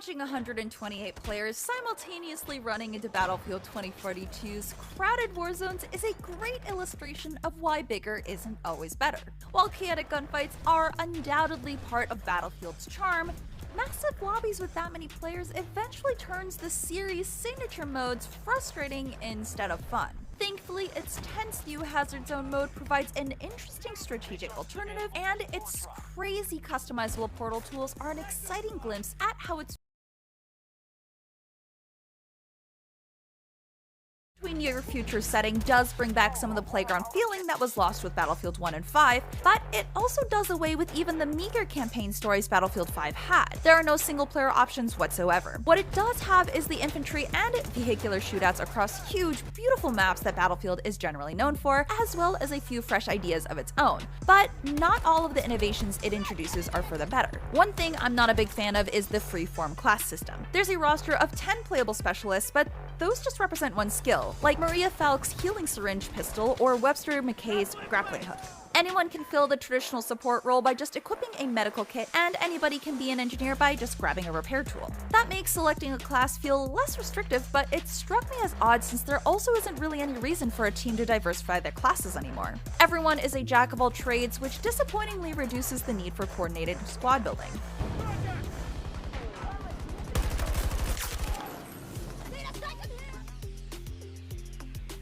Watching 128 players simultaneously running into Battlefield 2042's crowded war zones is a great illustration of why bigger isn't always better. While chaotic gunfights are undoubtedly part of Battlefield's charm, massive lobbies with that many players eventually turns the series' signature modes frustrating instead of fun. Thankfully, its tense new Hazard Zone mode provides an interesting strategic alternative, and its crazy customizable portal tools are an exciting glimpse at how its near future setting does bring back some of the playground feeling that was lost with Battlefield 1 and 5, but it also does away with even the meager campaign stories Battlefield 5 had. There are no single-player options whatsoever. What it does have is the infantry and vehicular shootouts across huge, beautiful maps that Battlefield is generally known for, as well as a few fresh ideas of its own. But not all of the innovations it introduces are for the better. One thing I'm not a big fan of is the free-form class system. There's a roster of 10 playable specialists, but those just represent one skill, like Maria Falk's healing syringe pistol or Webster McKay's grappling hook. Anyone can fill the traditional support role by just equipping a medical kit, and anybody can be an engineer by just grabbing a repair tool. That makes selecting a class feel less restrictive, but it struck me as odd since there also isn't really any reason for a team to diversify their classes anymore. Everyone is a jack of all trades, which disappointingly reduces the need for coordinated squad building.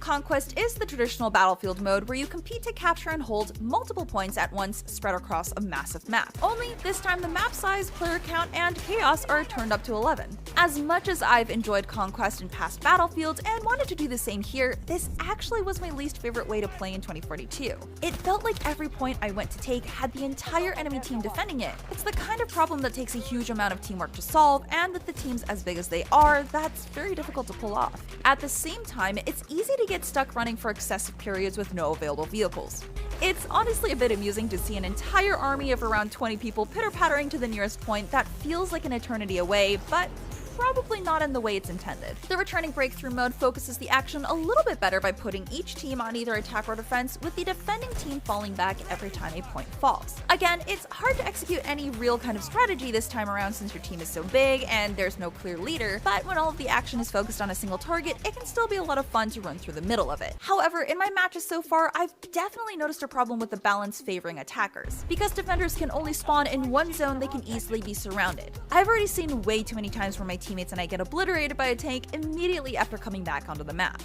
Conquest is the traditional Battlefield mode where you compete to capture and hold multiple points at once spread across a massive map. Only this time the map size, player count, and chaos are turned up to 11. As much as I've enjoyed Conquest in past Battlefields and wanted to do the same here, this actually was my least favorite way to play in 2042. It felt like every point I went to take had the entire enemy team defending it. It's the kind of problem that takes a huge amount of teamwork to solve, and with the teams as big as they are, that's very difficult to pull off. At the same time, it's easy to get stuck running for excessive periods with no available vehicles. It's honestly a bit amusing to see an entire army of around 20 people pitter-pattering to the nearest point that feels like an eternity away, but probably not in the way it's intended. The returning breakthrough mode focuses the action a little bit better by putting each team on either attack or defense, with the defending team falling back every time a point falls. Again, it's hard to execute any real kind of strategy this time around since your team is so big and there's no clear leader, but when all of the action is focused on a single target, it can still be a lot of fun to run through the middle of it. However, in my matches so far, I've definitely noticed a problem with the balance favoring attackers. Because defenders can only spawn in one zone, they can easily be surrounded. I've already seen way too many times where my teammates and I get obliterated by a tank immediately after coming back onto the map.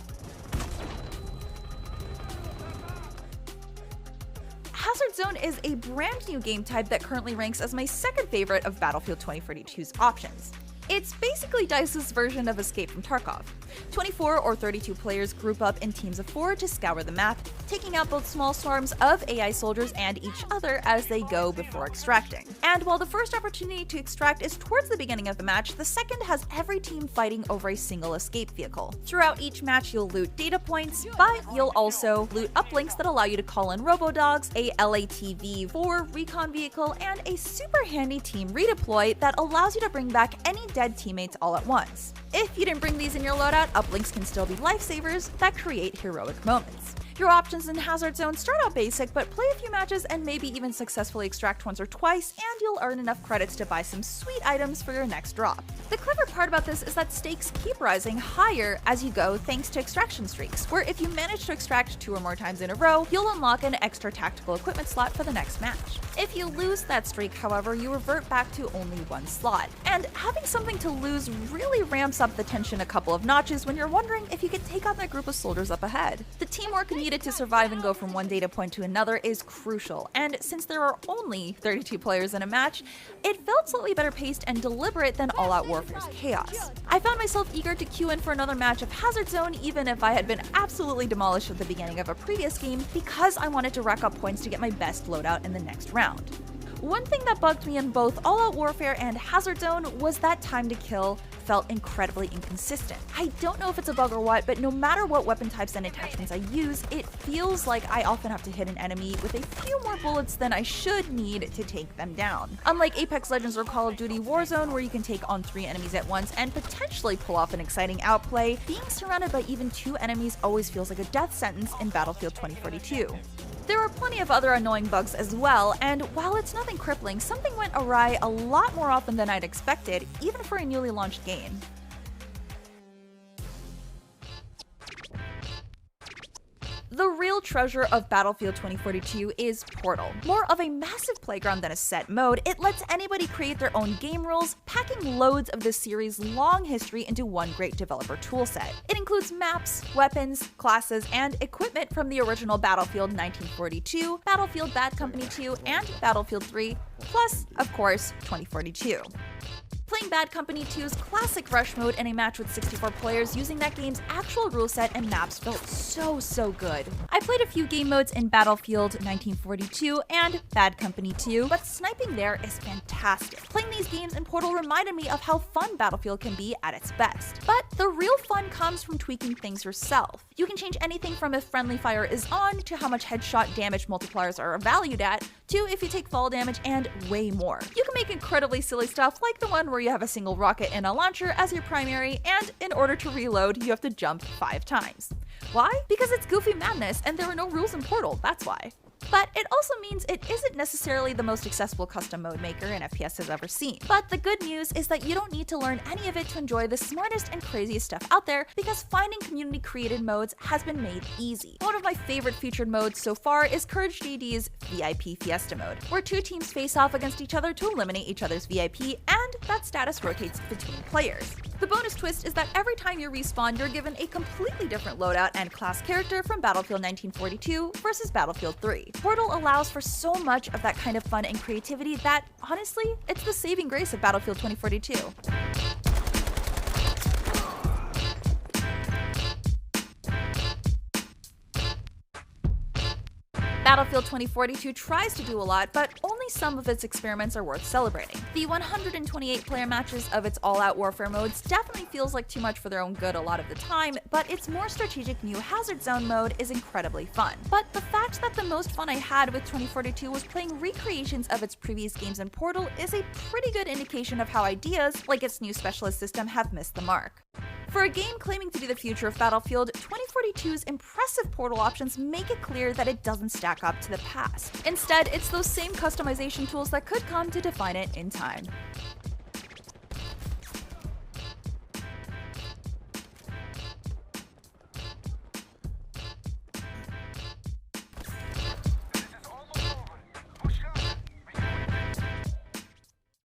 Hazard Zone is a brand new game type that currently ranks as my second favorite of Battlefield 2042's options. It's basically DICE's version of Escape from Tarkov. 24 or 32 players group up in teams of 4 to scour the map, taking out both small swarms of AI soldiers and each other as they go before extracting. And while the first opportunity to extract is towards the beginning of the match, the second has every team fighting over a single escape vehicle. Throughout each match, you'll loot data points, but you'll also loot uplinks that allow you to call in robo-dogs, a LATV-4 recon vehicle, and a super handy team redeploy that allows you to bring back any dead teammates all at once. If you didn't bring these in your loadout, uplinks can still be lifesavers that create heroic moments. Your options in Hazard Zone start out basic, but play a few matches and maybe even successfully extract once or twice, and you'll earn enough credits to buy some sweet items for your next drop. The clever part about this is that stakes keep rising higher as you go thanks to extraction streaks, where if you manage to extract 2 or more times in a row, you'll unlock an extra tactical equipment slot for the next match. If you lose that streak, however, you revert back to only one slot. And having something to lose really ramps up the tension a couple of notches when you're wondering if you could take on that group of soldiers up ahead. The teamwork needed to survive and go from one data point to another is crucial, and since there are only 32 players in a match, it felt slightly better paced and deliberate than All-Out Warfare's chaos. I found myself eager to queue in for another match of Hazard Zone even if I had been absolutely demolished at the beginning of a previous game, because I wanted to rack up points to get my best loadout in the next round. One thing that bugged me in both All-Out Warfare and Hazard Zone was that time to kill felt incredibly inconsistent. I don't know if it's a bug or what, but no matter what weapon types and attachments I use, it feels like I often have to hit an enemy with a few more bullets than I should need to take them down. Unlike Apex Legends or Call of Duty Warzone, where you can take on 3 enemies at once and potentially pull off an exciting outplay, being surrounded by even 2 enemies always feels like a death sentence in Battlefield 2042. There are plenty of other annoying bugs as well, and while it's nothing crippling, something went awry a lot more often than I'd expected, even for a newly launched game. The real treasure of Battlefield 2042 is Portal. More of a massive playground than a set mode, it lets anybody create their own game rules, packing loads of the series' long history into one great developer toolset. It includes maps, weapons, classes, and equipment from the original Battlefield 1942, Battlefield Bad Company 2, and Battlefield 3, plus, of course, 2042. Playing Bad Company 2's classic rush mode in a match with 64 players using that game's actual rule set and maps felt so good. I played a few game modes in Battlefield 1942 and Bad Company 2, but sniping there is fantastic. Playing these games in Portal reminded me of how fun Battlefield can be at its best. But the real fun comes from tweaking things yourself. You can change anything from if friendly fire is on, to how much headshot damage multipliers are valued at, to if you take fall damage, and way more. You can make incredibly silly stuff like the one where you have a single rocket and a launcher as your primary, and in order to reload, you have to jump 5 times. Why? Because it's goofy madness and there are no rules in Portal, that's why. But it also means it isn't necessarily the most accessible custom mode maker an FPS has ever seen. But the good news is that you don't need to learn any of it to enjoy the smartest and craziest stuff out there, because finding community-created modes has been made easy. One of my favorite featured modes so far is Courage JD's VIP Fiesta mode, where 2 teams face off against each other to eliminate each other's VIP, and that status rotates between players. The bonus twist is that every time you respawn, you're given a completely different loadout and class character from Battlefield 1942 versus Battlefield 3. Portal allows for so much of that kind of fun and creativity that, honestly, it's the saving grace of Battlefield 2042. Battlefield 2042 tries to do a lot, but only some of its experiments are worth celebrating. The 128-player matches of its all-out warfare modes definitely feels like too much for their own good a lot of the time, but its more strategic new Hazard Zone mode is incredibly fun. But the fact that the most fun I had with 2042 was playing recreations of its previous games in Portal is a pretty good indication of how ideas, like its new specialist system, have missed the mark. For a game claiming to be the future of Battlefield, 2042's impressive Portal options make it clear that it doesn't stack up to the past. Instead, it's those same customization tools that could come to define it in time.